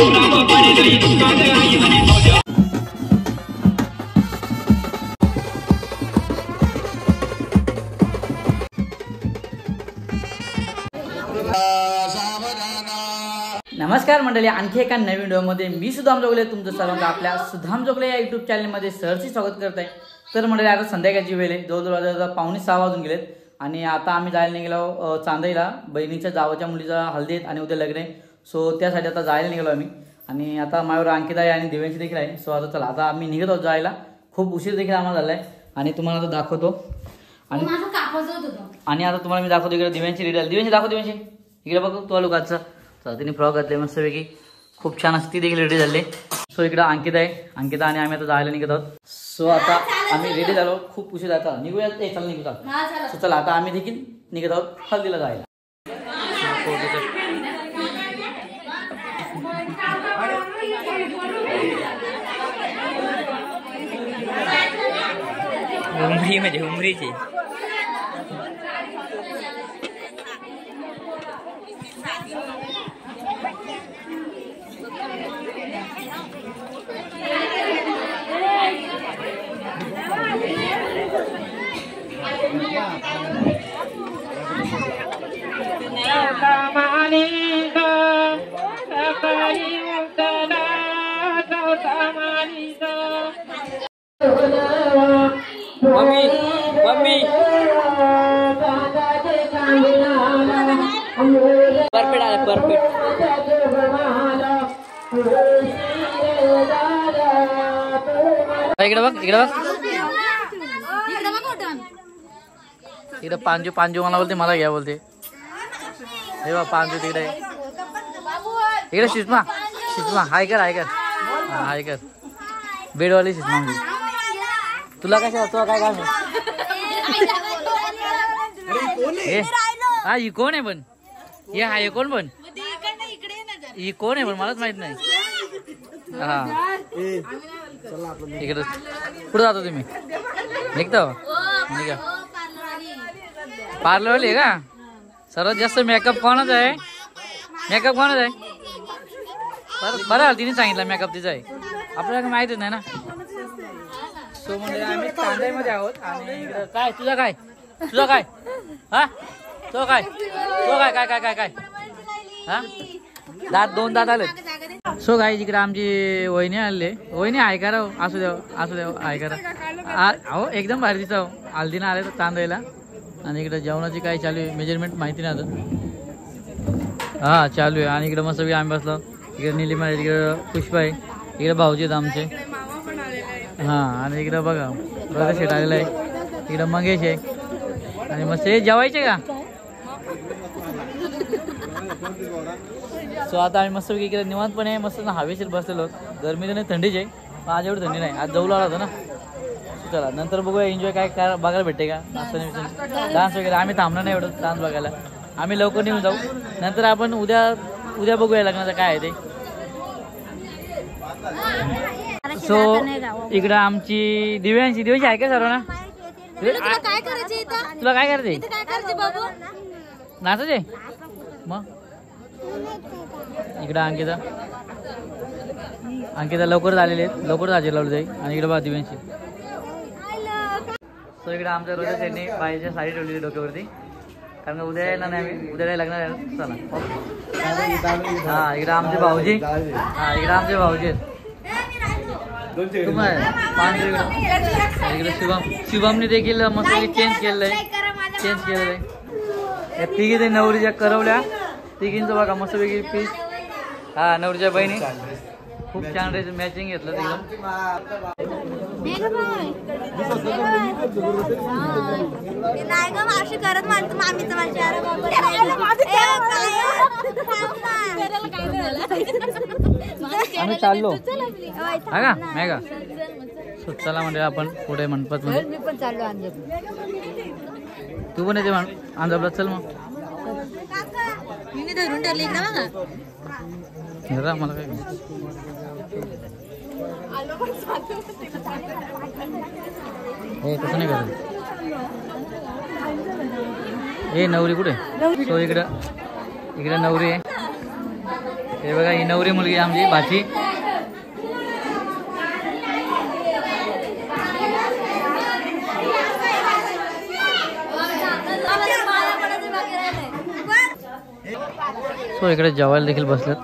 नमस्कार मंडळी, आणखी एका नवीन व्हिडिओमध्ये मी सुधाम जोगले तुमचं सर्वांना आपल्या सुधाम जोगले या यूट्यूब चॅनलमध्ये सहर्ष स्वागत करत आहे। तर मंडळी आता संध्याकाळची वेळ आहे, जवळजवळ 5:45 वाजून गेलेत आणि आता आम्ही जायला निघालो चांदईला। बहिणीच्या जावाच्या मुलीचा हळदी आणि उद्या लग्न आहे, सो त्यासाठी आता जायला निघालो आम्ही। आणि आता माझ्यावर अंकिता आहे आणि दिव्यांशी देखील आहे। सो आता चला आता आम्ही निघत आहोत जायला। खूप उशीर देखील आम्हाला झालाय आणि तुम्हाला आता दाखवतो। आणि आता तुम्हाला मी दाखवतो इकडे दिव्यांशी रेडी आहे। दिव्यांशी दाखव, दिव्यांशी इकडे बघ तो लोकांचा तिने फ्रॉक घातले मस्तपैकी, खूप छान असते, देखील रेडी झाले। सो इकडे अंकिता आहे, अंकिता आणि आम्ही आता जायला निघत आहोत। सो आता आम्ही रेडी झालो, खूप उशीर आता निघूया, चला निघूया। सो चला आता आम्ही देखील निघत आहोत हल्दीला जायला। उमरी म्हणजे उमरीची मम्मी मम्मी परफेक्ट आला, परफेक्ट। इकडे बघ, इकडे बघ, इकडे पांजू पांजू मला बोलते, मला घ्या बोलते। हे बघ पांजू तिकडे, इकडे शिस्मा शिस्मा हाय कर, हाय कर, हाय कर, बेडवाली शिस्मा म्हणजे तुला काय, तुला काय काम आहे? हा ही कोण आहे पण, हे हा हे कोण पण, ही कोण आहे पण मलाच माहित नाही। हा इकडे कुठं जातो तुम्ही, निघता निघा। पार्लरवाली आहे का? सर्वात जास्त मेकअप कोणाच आहे? मेकअप कोणाच आहे? बरं तिने सांगितलं मेकअप तिचा आहे, आपल्याला माहितच नाही ना। सो म्हणजे आम्ही चांदईमध्ये आहोत आणि इकडं काय तुझा काय, तुझा काय, हा तो काय, तो काय काय काय काय काय हा दात, दोन दात आले। सो गाईज इकडे आमची वहिनी आले, वहिनी आहे का राव, असू द्या असू द्या, आहे करा अहो एकदम भारी दिसा। हल्दीनं आले तर चांदईला आणि इकडे जेवणाची काय चालू आहे मेजरमेंट माहिती नाही अजून, हा चालू आहे। आणि इकडे मस्त आम्ही बसलो, इकडे निलिमा आहे, इकडे पुष्पा आहे, इकडे भाऊजी आहेत आमचे, हा आणि इकडे बघा ब्रदर शेट आलेला आहे, इकडे मंगेश आहे आणि मस्त हे जेवायचे का। सो आता आम्ही मस्त इकडे निवांतपणे मस्त हवेशीर बसलेलो, गरमी तर नाही थंडीच आहे, पण आज एवढी थंडी नाही, आज जवळ आला होता ना। चला नंतर बघूया एन्जॉय काय काय बघायला भेटते का, डान्स वगैरे। आम्ही थांबणार नाही एवढं डान्स बघायला, आम्ही लवकर निघून जाऊ, नंतर आपण उद्या बघूया लग्नाचं काय आहे ते। सो इकडं आमची दिव्यांशी आहे का सर्वांना, तुला काय करायचंय, नाचायचंय मग। इकडं अंकिता लवकर झालेले आहेत, लवकर झालेलं जाईल। आणि इकडे बघा दिव्यांशी। सो इकडे आमच्या रोजच त्यांनी बाईच्या साडी ठेवलेली डोक्यावरती, कारण का उद्या यायला नाही, आम्ही उद्या लग्न आहे। चला हा इकडे आमचे भाऊजी, हा इकडे आमचे भाऊजी आहेत, इकडे शुभमने देखील मस्त चेंज केलेलं आहे, या तिघी ते नवरीच्या करवल्या, तिघींचं बघा मस्त वेगळी पीस, हा नवरीच्या बहिणी खूप छान ड्रेस मॅचिंग घेतलं एकदम। आम्ही चाललो हा का मेगा। चला म्हणजे आपण पुढे म्हणपत मध्ये, तू पण येते अंजाबला, चल मग मला काय हे कसं नाही करत, हे नवरी कुठे। सो इकडं नवरी आहे, हे बघा ही नवरी मुलगी आमची भाची. सो इकडे जेवायला देखील बसलेत.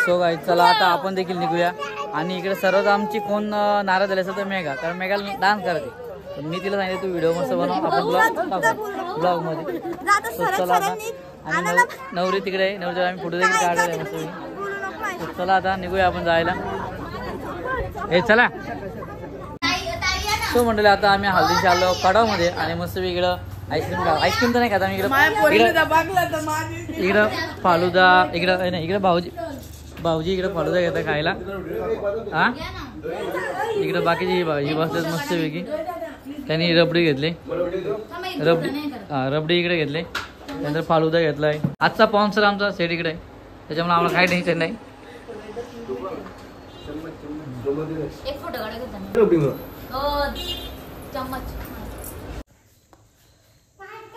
सो गाईज चला आता आपण देखील निघूया. आणि इकडे सर्वच आमची कोण नाराज झाले असेल तर मेघा, कारण मेघाला डान्स करते. तर मी तिला सांगितलं तू व्हिडिओ मस्त बनव, आपण ब्लॉग मध्ये. चला आता आणि नवरी तिकडे आहे, नवरीला आम्ही फोटो देखील काढले आहे मस्त. चला आता निघूया आपण जायला. हे चला. सो मंडळी आता आम्ही हल्दीशी आलो कडावमध्ये आणि मस्त इकडं आईस्क्रीम तर नाही खाता आम्ही इकडं फालुदा इकडं नाही इकडं भाऊजी इकडे फालुदा घेतात खायला. हा इकडं बाकीची ही बसतात मस्त वेगळी. त्यांनी रबडी घेतली, रबडी इकडे घेतली, त्यानंतर फालुदा घेतलाय. आजचा स्पॉन्सर आमचा सेट इकडे आहे, त्याच्यामुळे आम्हाला काही टेन्शन नाही.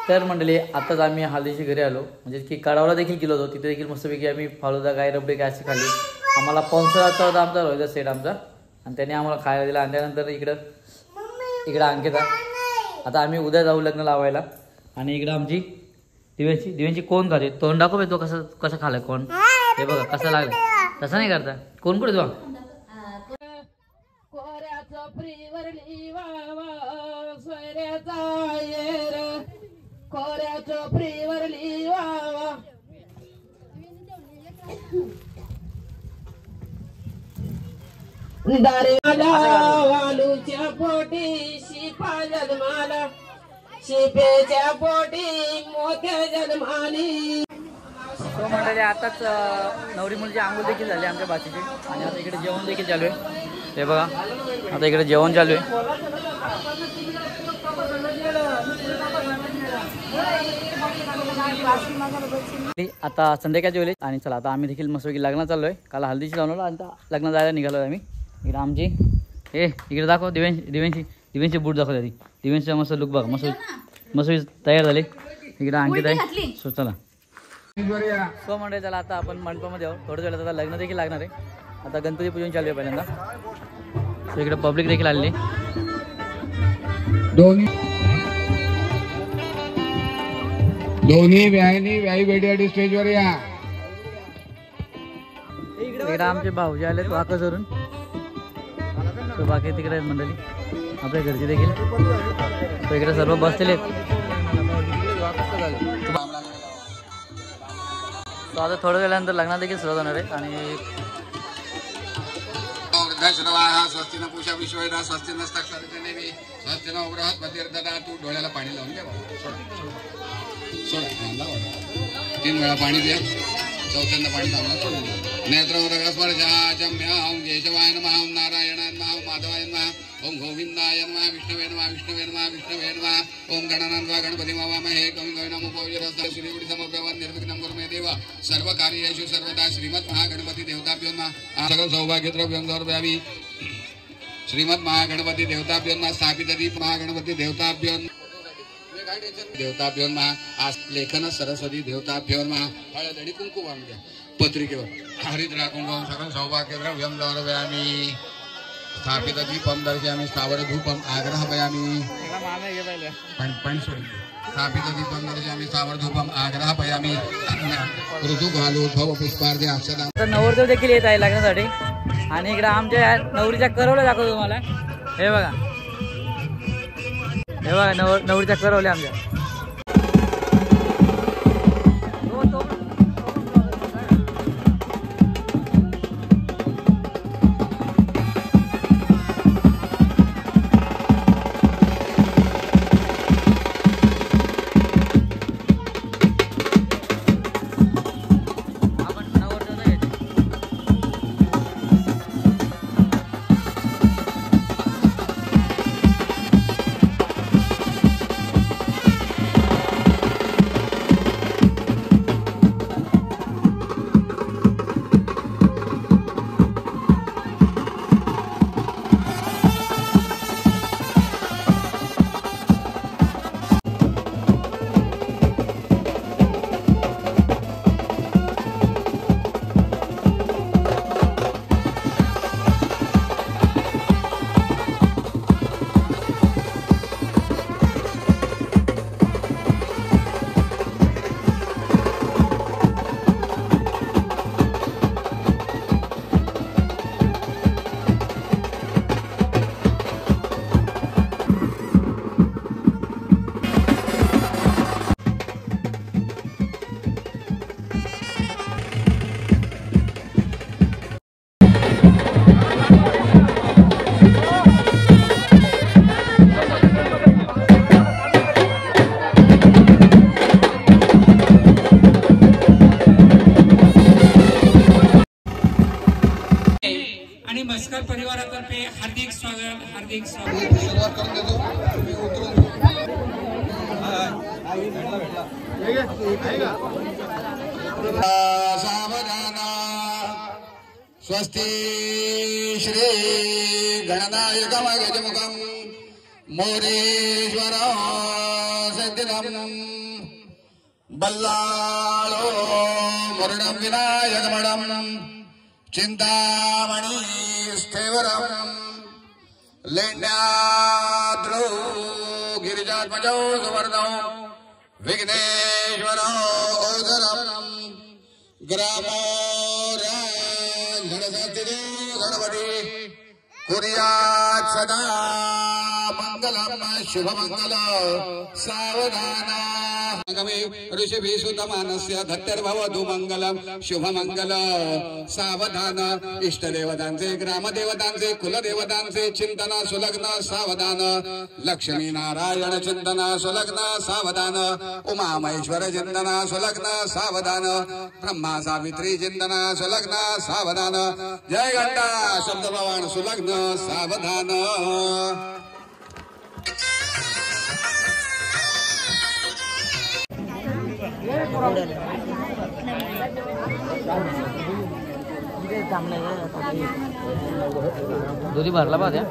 तर मंडळी आताच आम्ही हल्दीशी घरी आलो, म्हणजे की कडावला देखील गेलो होतो. तिथे देखील मस्तपैकी आम्ही फालुदा काय रबडी काय अशी खाल्ली. आम्हाला स्पॉन्सरचा होता आमचा रोहिदा सेट आमचा, आणि त्याने आम्हाला खायला दिला. आणि त्यानंतर इकडं अंकिता. आता आम्ही उद्या जाऊ लग्न लावायला. आणि इकडं आमची दिव्यांची कोण खाते तोंड दाखव तो कसं खाल्लं कोण. हे बघा कसं लागलं, तसं नाही करता कोण कुठे तुला वालूच्या पोटी शिपा जन्माला, शिपेच्या पोटी मोठ्या जन्माली. तो मंडळी आताच नवरी मुलीची आंघोळ देखील झाली आमच्या भाचीची. आणि आता इकडे जेवण देखील चालू आहे. हे बघा आता इकडे जेवण चालू आहे. आता संध्याकाळची वेळेस. आणि चला आता आम्ही देखील मस्तपैकी लग्न चाललोय. काल हल्दीची लावलो आणि लग्न जायला निघालो आम्ही. इकडे आमची हे इकडे दाखव दिव्यांची बूट दाखव. आधी दिव्यांचा मस्त लुक बघ, मस्त तयार झाले. इकडे अंकित आहे. सो चला सो मंडळी चला आता आपण मंडपामध्ये आहोत. थोड्या वेळात आता लग्न देखील लागणार आहे. आता गणपती पूजन चालू आहे पहिल्यांदा. सो इकडे पब्लिक देखील आलेली. दोन्ही व्याई बेडी स्टेजवर या. इकडे आमचे भाऊजी आले वाकस वरून. तो बाकी तिकडे आहेत मंडळी आपल्या घरचे देखील. तो इकडे सर्व बसलेले आहेत. तो आता थोड्या वेळानंतर लग्नात देखील सुरुवात होणार आहे. आणि स्वस्ती न पूषा विश्ववेदा स्वस्ती नस्ताक्षरी स्वस्ती न बृहस्पती. तू डोळ्याला पाणी लावून द्या सोडा 3 वेळा पाणी द्या. चौथ्यांदा पाणी लावून सोडून नेत्रस्पर्शम केशवाय नमः ओम नारायणाय नमः ओम माधवाय नमः ओम गोविंदाय नमः विष्णवे नमः विष्णवे नमः विष्णवे नमः ओम गणानान्वा गणपति वामहे कवि नमो पवित्रस्ता श्रीगुडी समप्रभवन् निर्विघ्नं कुरु मे देव सर्व कार्येषु सर्वदा श्रीमत् महागणपति देवताभ्यो नमः सकल सौभाग्यद्रव्यं समर्पयामि. श्रीमत् महागणपति देवताभ्यो नमः स्थापित दीप महागणपति देवताभ्यो आज लेखन सरस्वती देवताभ्यो नमः. हळद आणि कुंकू वाहून द्या पत्रिकेवर. हरिद्रा कुंकुम सकल सौभाग्यद्रव्यं समर्पयामि. स्थापित दीपम दर्शयामि स्थावर धूपम आग्रहपयामि. स्थापित दीपम दर्शयामि स्थावर धूपम आग्रहपयामि. ऋतू घालोद्भव पुष्पार्थे अक्षदा. तर नवरदेव देखील येत आहे लग्नासाठी. आणि इकडे आमच्या नवरीच्या करवल्या दाखवतो तुम्हाला. हे बघा नवरीच्या करवल्या आमच्या. आपण नवरदेव आणि मस्कर परिवारातर्फे हार्दिक स्वागत, हार्दिक स्वागत. सुरुवात करून देतो. तुम्ही उतरून सावधान. स्वस्ती श्री गणनायकम गजमुखम मोरेश्वर सिद्धिदम बल्लाळो मुरणं विनायकमणं चिंतामणि स्थेवरं लेण्याद्रौ गिरिजात्मजौ सुवर्णौ विघ्नेश्वरो गोचरं ग्रामो धनसस्थितो गणपति कुर्यात् सदा मंगलम शुभमंगल. सावधान. ऋषभि सुतमानस्य धत्तर्भवतु मंगलम शुभमंगल. सावधान. इष्टदेवतांचे ग्रामदेवतांचे कुलदेवतांचे चिंतन सुलग्न सावधान. लक्ष्मी नारायण चिंतन सुलग्न सावधान. उमा महेश्वर चिंतन सुलग्न सावधान. ब्रह्मा सावित्री चिंतन सुलग्न सावधान. जय घंटा शब्दभवान सुलग्न सावधान. दुधी भरला पाहत्या.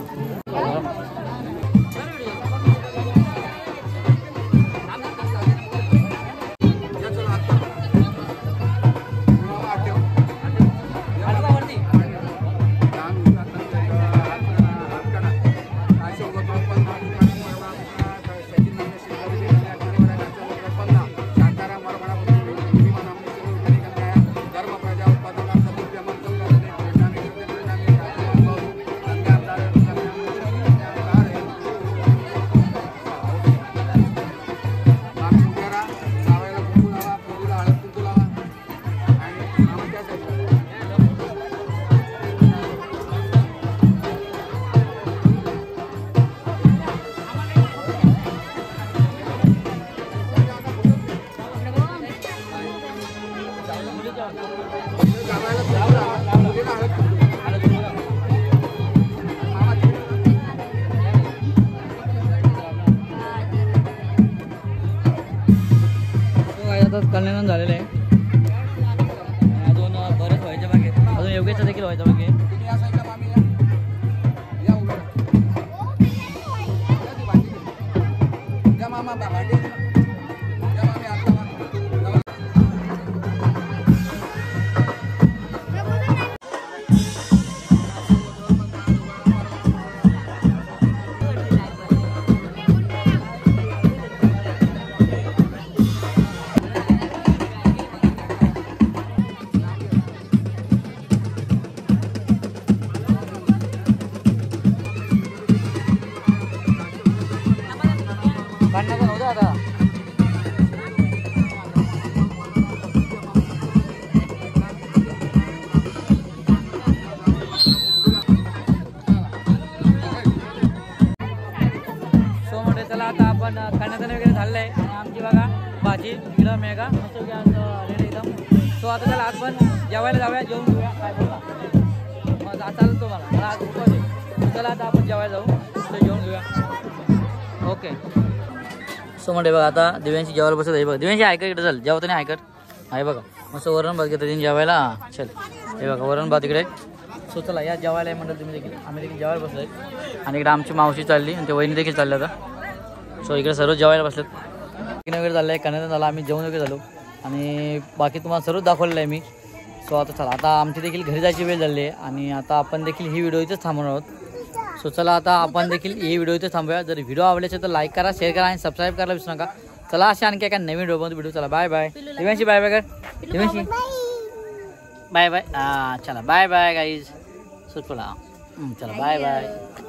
कल्याण झालेलं आहे. अजून बरंच व्हायचं बाकी, अजून योग्यचं देखील व्हायचं बाकी. चला आता आपण खाण्याचं वगैरे झालेलं आहे आणि आमची बघा भाजी इकडं मेगा मस्त रेडी एकदम. सो आता त्याला आज पण जेवायला जाऊया, जेवून घेऊया काय बोला मग चालेल तो मला आज उपवास आहे. चला आता आपण जेवायला जाऊ, तर जेवून घेऊया. ओके. सो म्हणजे बघा आता दिव्यांशी जेवायला बसत आहे. बघा दिव्यांशी ऐकर इकडे चल जेवतो नाही ऐकर आहे बघा मस्त वरण भात घेतं जेवायला. चल हे बघा वरण भात इकडे. सो चला या जेवायला आहे म्हणलं तुम्ही देखील. आम्ही देखील जेवायला बसलो आहे आणि इकडे आमची मावशी चालली आणि ते वहिनी देखील चालल्या आता. सो इकडे सर्व जेवायला बसलेत. वगैरे झालं आहे, कण्याचं झालं, आम्ही जेवण वगैरे झालो आणि बाकी तुम्हाला सर्व दाखवलेलं आहे मी. सो आता चला आता आमची देखील घरी जायची वेळ झाली आहे आणि आता आपण देखील ही व्हिडिओ इथेच थांबवणार आहोत. सो चला आता आपण देखील ही व्हिडिओ इथेच थांबूया. जर व्हिडिओ आवडले असेल तर लाईक करा, शेअर करा आणि सबस्क्राईब करायला विसरू नका. चला अशा आणखी एका नवीन व्हिडिओ. चला bye bye. Divyanshi bye bye कर. Divyanshi bye bye. चला बाय बाय गाईज. सो चला चला बाय बाय.